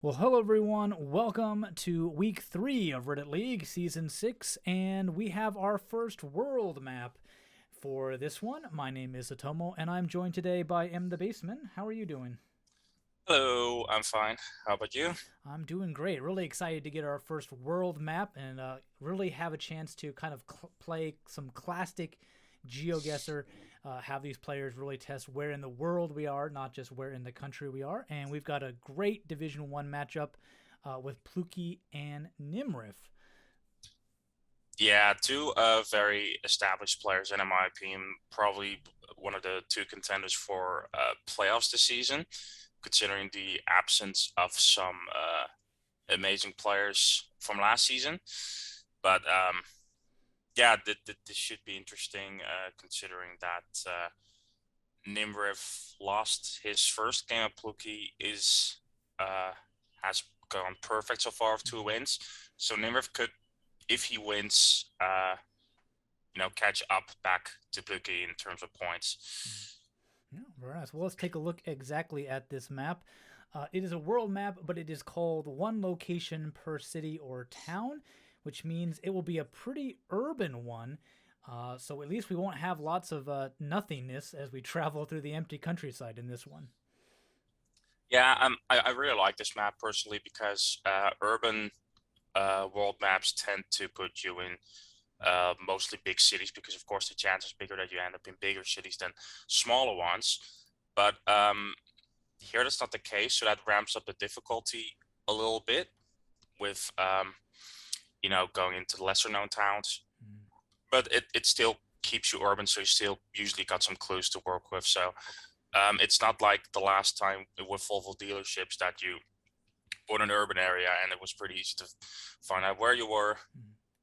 Well, hello everyone. Welcome to week 3 of Reddit League, season 6, and we have our first world map for this one. My name is Atomo, and I'm joined today by M the Baseman. How are you doing? Hello, I'm fine. How about you? I'm doing great. Really excited to get our first world map and really have a chance to kind of play some classic GeoGuessr. Have these players really test where in the world we are, not just where in the country we are. And we've got a great Division 1 matchup with Plouky and Nimrif. Yeah, two very established players, and in my opinion, probably one of the two contenders for playoffs this season, considering the absence of some amazing players from last season. But yeah, this should be interesting, considering that Nimrif lost his first game at Plouky is has gone perfect so far with 2 wins. So Nimrif could, if he wins, catch up back to Plouky in terms of points. Yeah, very nice. Well, let's take a look exactly at this map. It is a world map, but it is called one location per city or town, which means it will be a pretty urban one. So at least we won't have lots of nothingness as we travel through the empty countryside in this one. Yeah, I really like this map personally because urban world maps tend to put you in mostly big cities because, of course, the chance is bigger that you end up in bigger cities than smaller ones. But here that's not the case, so that ramps up the difficulty a little bit with going into the lesser known towns. But it still keeps you urban, so you still usually got some clues to work with. So it's not like the last time with Volvo dealerships that you were in an urban area and it was pretty easy to find out where you were,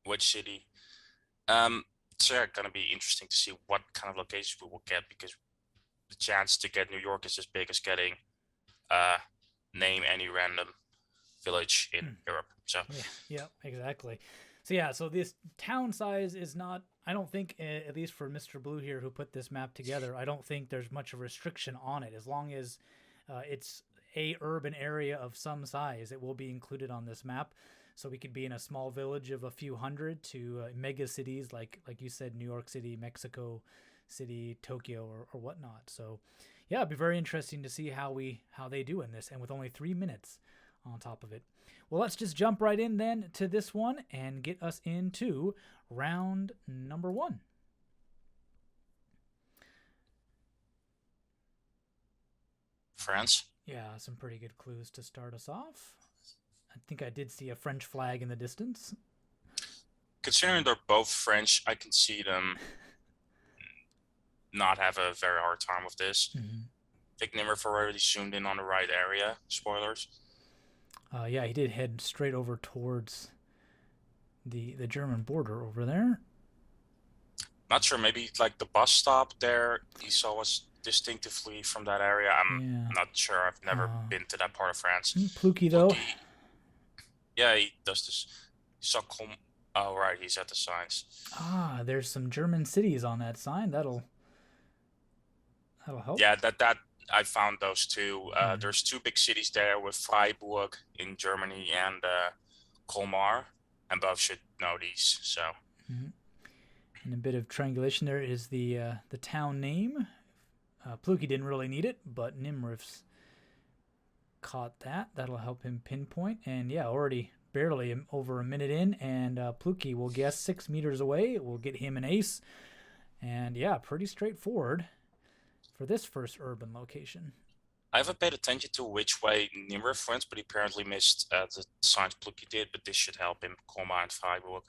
which city. So yeah, gonna be interesting to see what kind of locations we will get, because the chance to get New York is as big as getting name any random village in Europe. So yeah, exactly. So this town size is not, I don't think, at least for Mr. Blue here who put this map together, I don't think there's much of a restriction on it. As long as it's a urban area of some size, it will be included on this map. So we could be in a small village of a few hundred to mega cities like you said, New York City, Mexico City, Tokyo, or whatnot. So yeah, it'd be very interesting to see how they do in this, and with only 3 minutes on top of it. Well, let's just jump right in then to this one and get us into round number 1. France. Yeah, some pretty good clues to start us off. I think I did see a French flag in the distance. Considering they're both French, I can see them not have a very hard time with this. I think Nimrif already zoomed in on the right area. Spoilers. Yeah, he did head straight over towards the German border over there. Not sure, maybe like the bus stop there he saw us distinctively from that area. I'm not sure. I've never been to that part of France. Plouky, though. Yeah, he does this. Oh, right, he's at the signs. There's some German cities on that sign. That'll help. Yeah, that I found those two. There's two big cities there with Freiburg in Germany and Colmar, and both should know these. So. And a bit of triangulation there is the town name. Plouky didn't really need it, but Nimrif's caught that. That'll help him pinpoint. And yeah, already barely over a minute in, and Plouky will guess 6 meters away. It will get him an ace. And yeah, pretty straightforward for this first urban location. I haven't paid attention to which way Nimrif went, but he apparently missed the signs Plouky did, but this should help him. Colmar and Freiburg.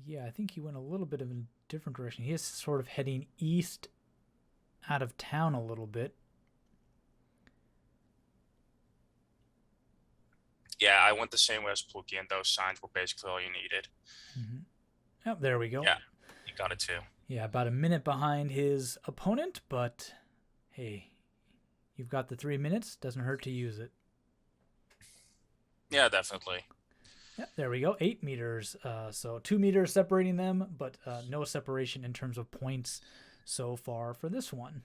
Yeah, I think he went a little bit of a different direction. He is sort of heading east out of town a little bit. Yeah, I went the same way as Plouky, and those signs were basically all you needed. Yep, there we go. Yeah, you got it too. Yeah, about a minute behind his opponent, but hey, you've got the 3 minutes. Doesn't hurt to use it. Yeah, definitely. Yeah, there we go. 8 meters. So 2 meters separating them, but no separation in terms of points so far for this one.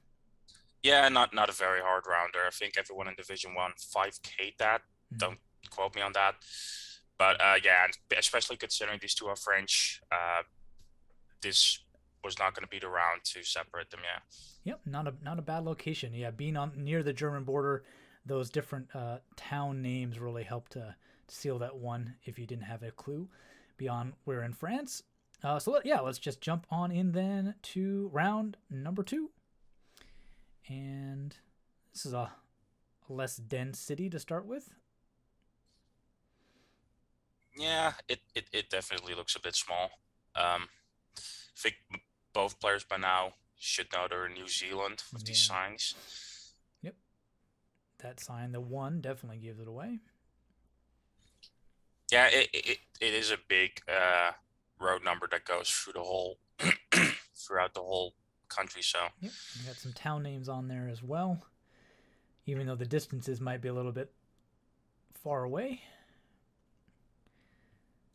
Yeah, not a very hard rounder. I think everyone in Division 1 5K'd that. Don't quote me on that. But yeah, and especially considering these two are French, this was not going to be the round to separate them. Yeah. Yep, not a bad location. Yeah, being on near the German border, those different town names really helped to seal that one if you didn't have a clue beyond we're in France. Let's just jump on in then to round number 2. And this is a less dense city to start with. Yeah, it definitely looks a bit small. I think both players by now should know they're in New Zealand with these signs. Yep. That sign, the 1, definitely gives it away. Yeah, it is a big road number that goes through the whole throughout the whole country. So yep, we got some town names on there as well, even though the distances might be a little bit far away.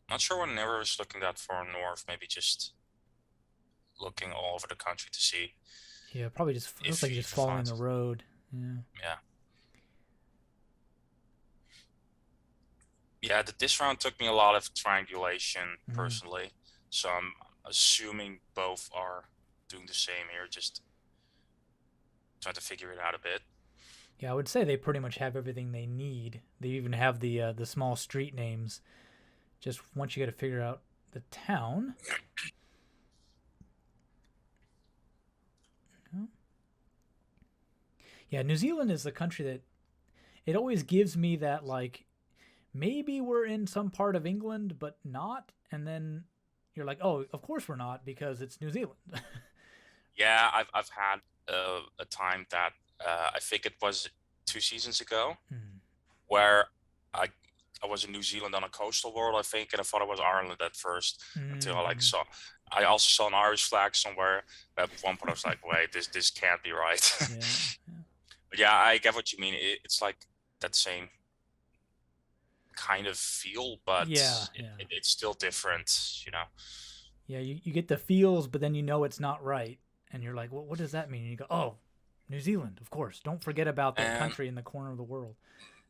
Not sure when Never was looking that far north. Maybe just looking all over the country to see. Yeah, probably just looks like just following the road. Yeah. Yeah, this round took me a lot of triangulation personally, so I'm assuming both are doing the same here, just trying to figure it out a bit. Yeah, I would say they pretty much have everything they need. They even have the small street names. Just once you got to figure out the town. Yeah, New Zealand is the country that it always gives me that, like, maybe we're in some part of England, but not. And then you're like, oh, of course we're not because it's New Zealand. Yeah, I've had a time that I think it was 2 seasons ago where I was in New Zealand on a coastal world, I think, and I thought it was Ireland at first until I saw. I also saw an Irish flag somewhere. At one point, I was like, "Wait, this can't be right." But yeah, I get what you mean. It's like that same kind of feel, but it's still different, you know. Yeah, you get the feels, but then you know it's not right, and you're like, well, what does that mean? And you go, oh, New Zealand, of course. Don't forget about that country in the corner of the world.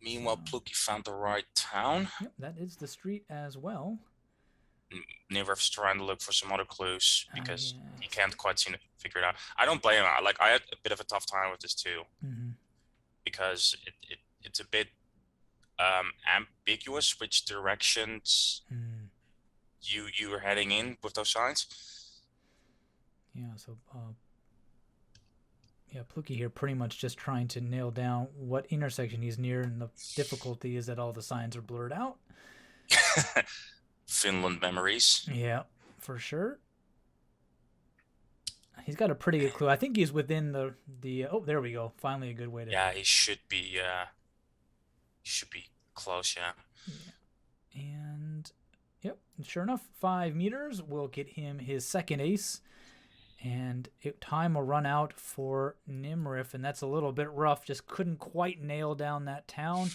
Meanwhile, Plouky found the right town. Yep, that is the street as well. Nimrif's trying to look for some other clues because he can't quite seem to figure it out. I don't blame him. I had a bit of a tough time with this too, because it's a bit ambiguous which directions you were heading in with those signs. Yeah, so Plouky here pretty much just trying to nail down what intersection he's near, and the difficulty is that all the signs are blurred out. Finland memories. Yeah, for sure. He's got a pretty good clue. I think he's within the oh, there we go. Finally a good way to. Yeah, he should be close, yeah. And yep, sure enough, 5 meters will get him his second ace. And time will run out for Nimrif, and that's a little bit rough. Just couldn't quite nail down that town,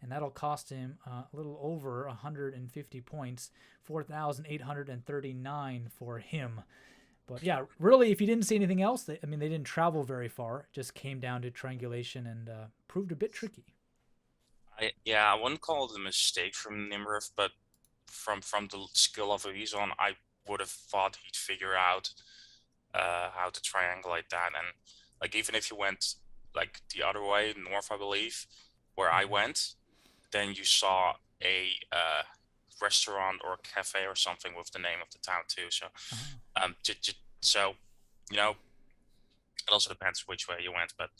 and that'll cost him a little over 150 points, 4,839 for him. But yeah, really, if you didn't see anything else, they didn't travel very far. It just came down to triangulation and proved a bit tricky. I wouldn't call it a mistake from Nimrif, but from the skill level he's on, I would have thought he'd figure out how to triangulate that. And like, even if you went like the other way north, I believe, where I went, then you saw a restaurant or cafe or something with the name of the town too. So so you know, it also depends which way you went, but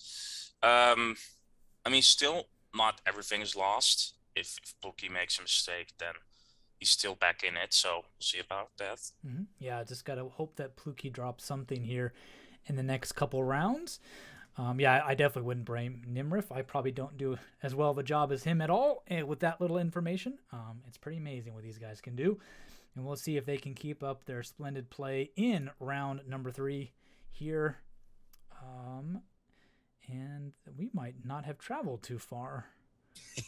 still not everything is lost. If Plouky makes a mistake, then he's still back in it, so we'll see about that. Yeah, just gotta hope that Plouky drops something here in the next couple rounds. I definitely wouldn't blame Nimrif. I probably don't do as well of a job as him at all with that little information. It's pretty amazing what these guys can do, and we'll see if they can keep up their splendid play in round number 3 here. And we might not have traveled too far.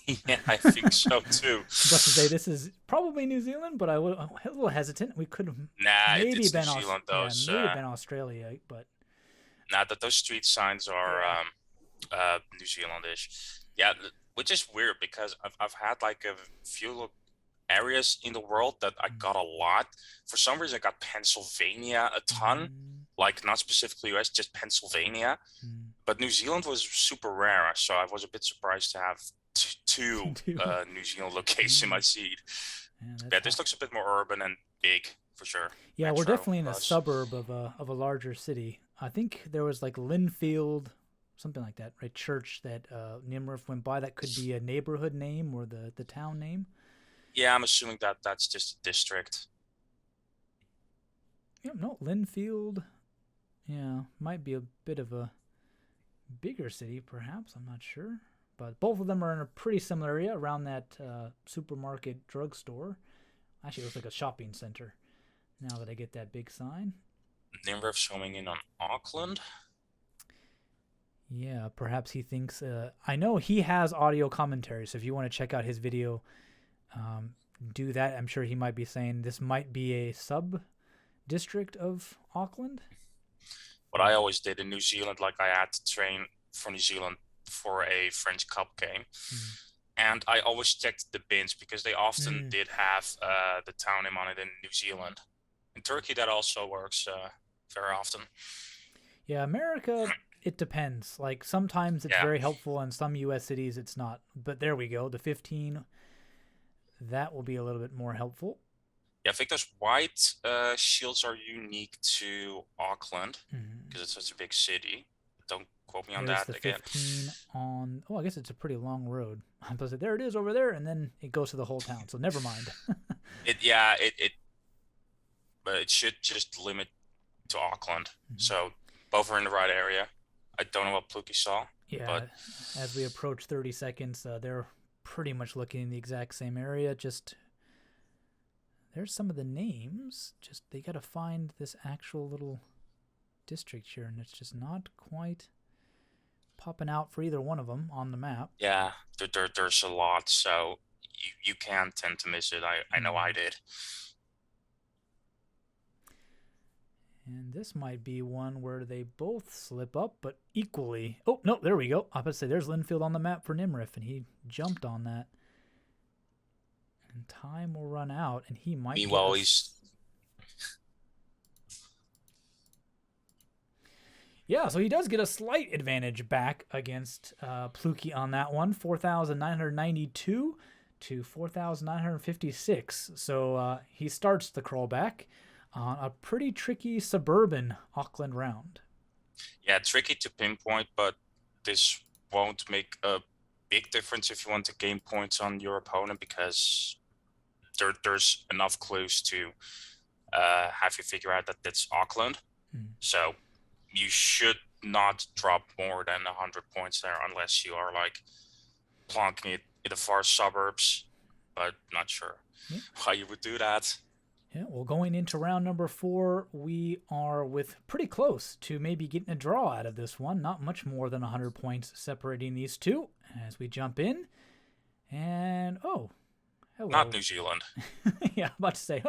Yeah, I think so too. But to say this is probably New Zealand, but I was a little hesitant. We could have maybe been New Zealand, though. Maybe been Australia, but Now that those street signs are New Zealandish. Yeah, which is weird because I've had like a few areas in the world that I got a lot. For some reason, I got Pennsylvania a ton, like not specifically US, just Pennsylvania. But New Zealand was super rare, so I was a bit surprised to have two New Zealand locations in my seed. Yeah, this looks a bit more urban and big for sure. Yeah, we're definitely in a suburb of a larger city. I think there was like Linfield, something like that, right? Church that Nimrif went by. That could be a neighborhood name or the town name. Yeah, I'm assuming that that's just a district. Yeah, no, Linfield. Yeah, might be a bit of a bigger city, perhaps. I'm not sure. But both of them are in a pretty similar area around that supermarket drugstore. Actually, it looks like a shopping center now that I get that big sign. Nimrif zooming in on Auckland. Yeah, perhaps he thinks... I know he has audio commentary, so if you want to check out his video, do that. I'm sure he might be saying this might be a sub-district of Auckland. What I always did in New Zealand, like I had to train for New Zealand for a French Cup game. And I always checked the bins because they often did have the town name on it in New Zealand. In Turkey, that also works very often. Yeah, America, it depends. Like sometimes it's very helpful, and some U.S. cities it's not. But there we go. The 15, that will be a little bit more helpful. Yeah, I think those white shields are unique to Auckland because it's such a big city. Don't quote me on that the again. 15 on... Oh, I guess it's a pretty long road. I'm supposed to say, there it is over there, and then it goes to the whole town. So never mind. But it should just limit to Auckland. So both are in the right area. I don't know what Plouky saw. Yeah, but as we approach 30 seconds, they're pretty much looking in the exact same area. Just there's some of the names. Just they got to find this actual little district here, and it's just not quite popping out for either one of them on the map. Yeah, there's a lot, so you can tend to miss it. I know I did. And this might be one where they both slip up, but equally... Oh, no, there we go. I was about to say, there's Linfield on the map for Nimrif, and he jumped on that. And time will run out, and he might... Meanwhile, he's... Yeah, so he does get a slight advantage back against Plouky on that one. 4,992 to 4,956. So he starts the crawlback on a pretty tricky suburban Auckland round. Yeah, tricky to pinpoint, but this won't make a big difference if you want to gain points on your opponent because there's enough clues to have you figure out that it's Auckland. So you should not drop more than 100 points there unless you are like plonking it in the far suburbs, but not sure why you would do that. Yeah, well, going into round number 4, we are with pretty close to maybe getting a draw out of this one. Not much more than 100 points separating these two as we jump in. And, oh, hello. Not New Zealand. Yeah, I'm about to say,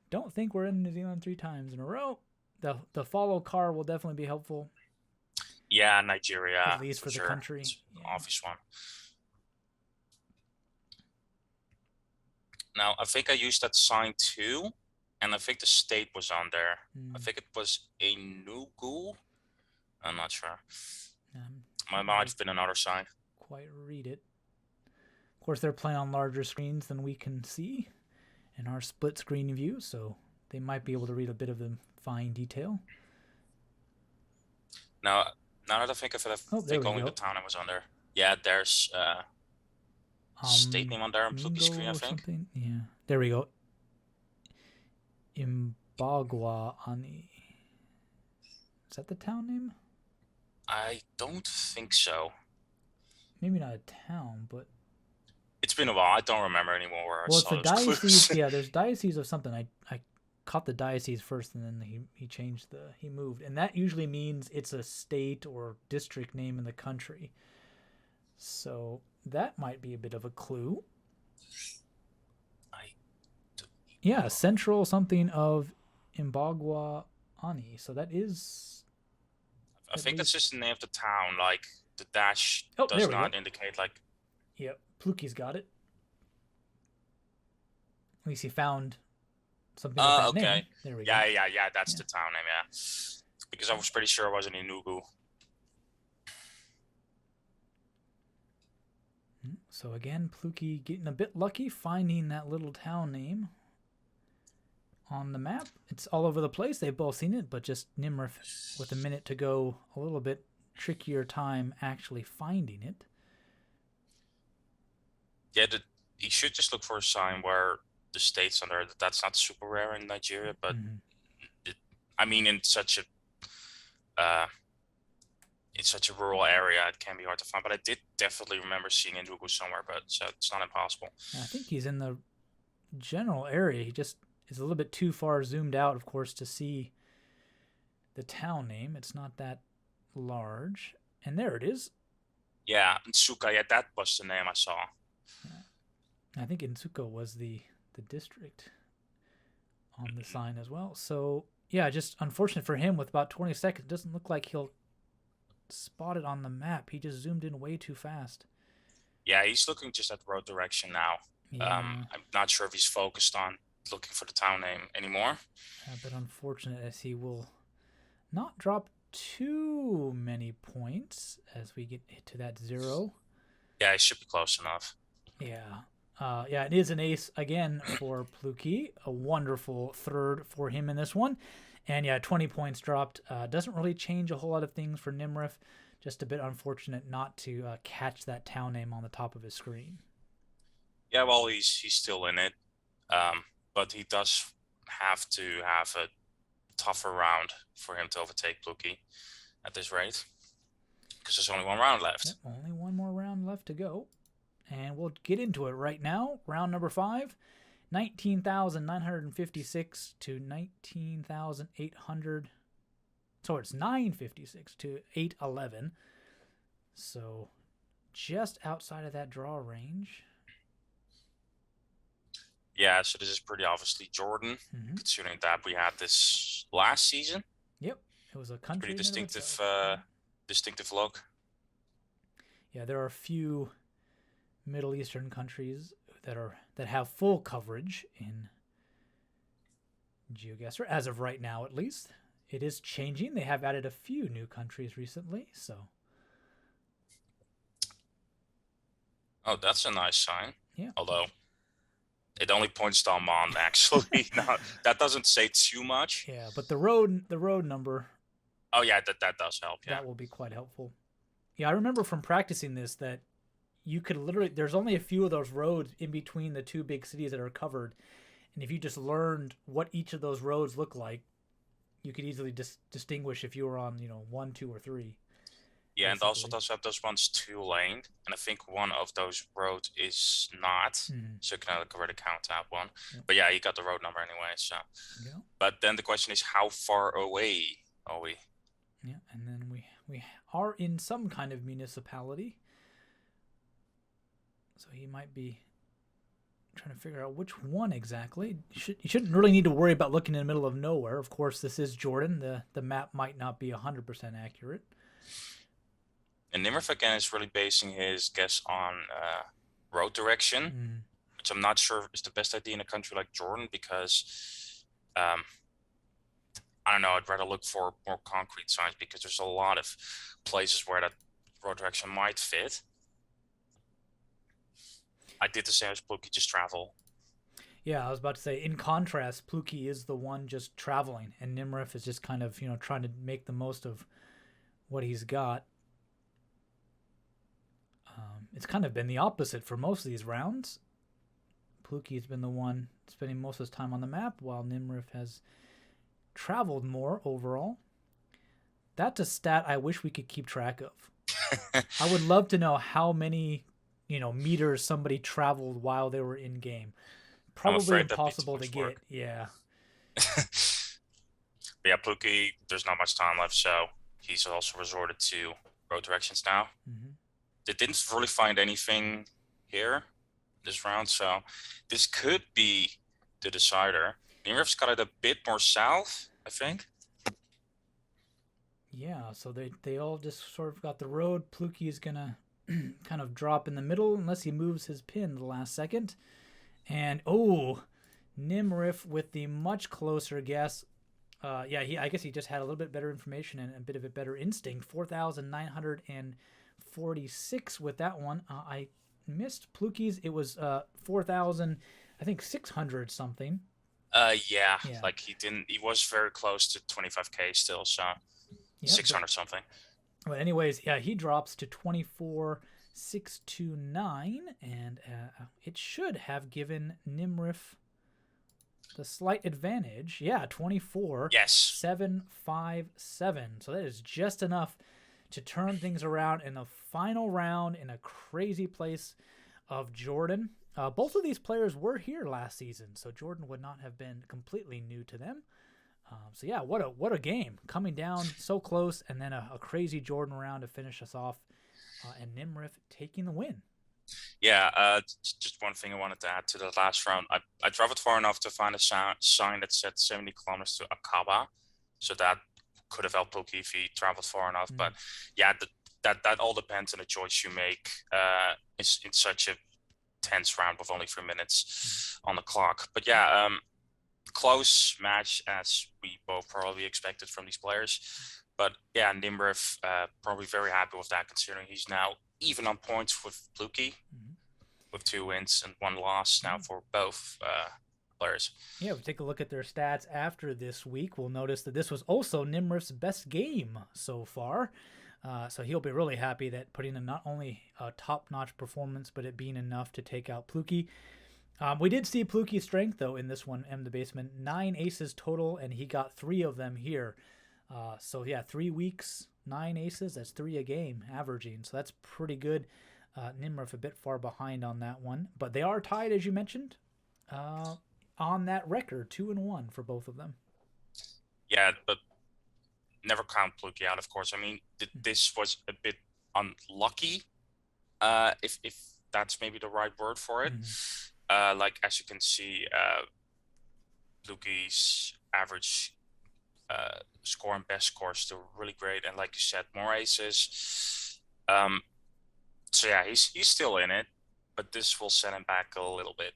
don't think we're in New Zealand 3 times in a row. The follow car will definitely be helpful. Yeah, Nigeria. At least for the country. It's an obvious one. Now, I think I used that sign too, and I think the state was on there. I think it was Enugu. I'm not sure. Might have been another sign. Quite read it. Of course, they're playing on larger screens than we can see in our split screen view, so they might be able to read a bit of the fine detail. Now that I think of it, I think only the town was on there. Yeah, there's state name on there on Plouky screen, I think. Something? Yeah, there we go. Imbagwa Ani. Is that the town name? I don't think so. Maybe not a town, but it's been a while. I don't remember anymore where I saw the diocese. Yeah, there's diocese of something. I caught the diocese first, and then he moved, and that usually means it's a state or district name in the country. So that might be a bit of a clue. Yeah, central something of Imbagwa Ani. So that is... I at think that's least. just the name of the town. Like the dash Oh, there does we go. not indicate like. Yep, Plouky's got it. At least he found something with that name. Okay. There we go. Yeah. That's Yeah. the town name. Yeah, because I was pretty sure it wasn't Enugu. So again, Plouky getting a bit lucky finding that little town name on the map. It's all over the place. They've both seen it, but just Nimrif with a minute to go, a little bit trickier time actually finding it. Yeah, you should just look for a sign where the states on there. That's not super rare in Nigeria, but I mean, in such a rural area, it can be hard to find. But I did definitely remember seeing Enugu somewhere, but so it's not impossible. I think he's in the general area. He just is a little bit too far zoomed out, of course, to see the town name. It's not that large. And there it is. Yeah, Nsuka. Yeah, that was the name I saw. I think Insuko was the district on the sign as well. So, yeah, just unfortunate for him with about 20 seconds. It doesn't look like he'll spot it on the map. He just zoomed in way too fast. Yeah, he's looking just at the road direction now. Yeah. I'm not sure if he's focused on looking for the town name anymore. But unfortunate as he will not drop too many points as we get to that 0. Yeah, he should be close enough. Yeah. Yeah, it is an ace again for Plouky. A wonderful third for him in this one. And yeah, 20 points dropped. Doesn't really change a whole lot of things for Nimrif. Just a bit unfortunate not to catch that town name on the top of his screen. Yeah, well, he's still in it. But he does have to have a tougher round for him to overtake Plouky at this rate. Because there's only one round left. Yep, only one more round left to go. And we'll get into it right now. Round number 5. 19,956 to 19,800. So it's 956 to 811. So just outside of that draw range. Yeah, so this is pretty obviously Jordan, considering that we had this last season. Yep, it was a country. Pretty distinctive look. Yeah, there are a few Middle Eastern countries that have full coverage in Geoguessr, as of right now at least. It is changing. They have added a few new countries recently, so. Oh, that's a nice sign. Yeah. Although it only points to Amman, actually. No, that doesn't say too much. Yeah, but the road number. Oh yeah, that does help. Yeah, that will be quite helpful. Yeah, I remember from practicing this that you could literally, there's only a few of those roads in between the two big cities that are covered, and if you just learned what each of those roads look like, you could easily distinguish if you were on 1, 2, or 3. Yeah, basically. And also does have those ones 2-lane, and I think one of those roads is not, so you can already count that one. Yep. But yeah, you got the road number anyway. So, yeah. But then the question is, how far away are we? Yeah, and then we are in some kind of municipality, so he might be trying to figure out which one exactly. You shouldn't really need to worry about looking in the middle of nowhere. Of course, this is Jordan. The map might not be 100% accurate. And Nimrif again is really basing his guess on road direction, which I'm not sure is the best idea in a country like Jordan because, I don't know, I'd rather look for more concrete signs because there's a lot of places where that road direction might fit. I did the same as Plouky, just travel. Yeah, I was about to say, in contrast, Plouky is the one just traveling, and Nimrif is just kind of, trying to make the most of what he's got. It's kind of been the opposite for most of these rounds. Plouky has been the one spending most of his time on the map, while Nimrif has traveled more overall. That's a stat I wish we could keep track of. I would love to know how many, meters somebody traveled while they were in game. Probably impossible to get. Yeah. But yeah, Plouky, there's not much time left, so he's also resorted to road directions now. They didn't really find anything here this round, so this could be the decider. Nimrif's got it a bit more south, I think. Yeah, so they all just sort of got the road. Plouky is gonna kind of drop in the middle unless he moves his pin the last second. And Nimrif with the much closer guess. Yeah, I guess he just had a little bit better information and a bit of a better instinct. 4,946 with that one. I missed Plouky's. It was 4,000, I think 600 something. Yeah, like he was very close to 25K still, so 600 something. But anyways, yeah, he drops to 24,629, and it should have given Nimrif the slight advantage. Yeah, 24,757. So that is just enough to turn things around in the final round in a crazy place of Jordan. Both of these players were here last season, so Jordan would not have been completely new to them. So yeah, what a game. Coming down so close, and then a crazy Jordan round to finish us off, and Nimrif taking the win. Yeah, just one thing I wanted to add to the last round. I traveled far enough to find a sign that said 70 kilometers to Akaba, so that could have helped Plouky if he traveled far enough. But yeah, that all depends on the choice you make in such a tense round with only 3 minutes on the clock. But yeah, close match as we both probably expected from these players. But yeah, Nimrif probably very happy with that, considering he's now even on points with Plouky, with 2 wins and 1 loss now for both players. Yeah, if we take a look at their stats after this week, we'll notice that this was also Nimrif's best game so far. So he'll be really happy that putting in not only a top-notch performance, but it being enough to take out Plouky. We did see Plouky's strength, though, in this one, in the basement. 9 aces total, and he got 3 of them here. So, yeah, 3 weeks, 9 aces. That's 3 a game, averaging. So that's pretty good. Nimrif a bit far behind on that one. But they are tied, as you mentioned, on that record, 2-1 for both of them. Yeah, but never count Plouky out, of course. I mean, this was a bit unlucky, if that's maybe the right word for it. Like, as you can see, Plouky's average score and best score is still really great, and like you said, more aces. So yeah, he's still in it, but this will set him back a little bit.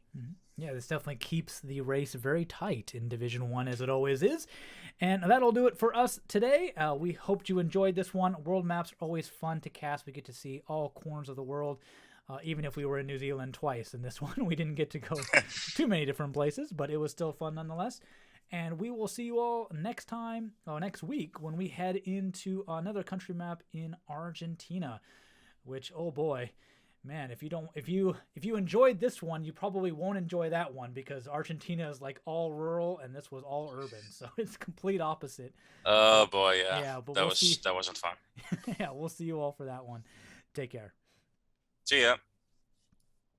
Yeah, this definitely keeps the race very tight in Division 1, as it always is. And that'll do it for us today. We hoped you enjoyed this one. World maps are always fun to cast. We get to see all corners of the world, even if we were in New Zealand twice. In this one, we didn't get to go to too many different places, but it was still fun nonetheless. And we will see you all next week, when we head into another country map in Argentina, which, oh boy, man, if you enjoyed this one, you probably won't enjoy that one, because Argentina is like all rural and this was all urban, so it's complete opposite. Oh boy, yeah. Yeah, but that wasn't fun. Yeah, we'll see you all for that one. Take care. See ya.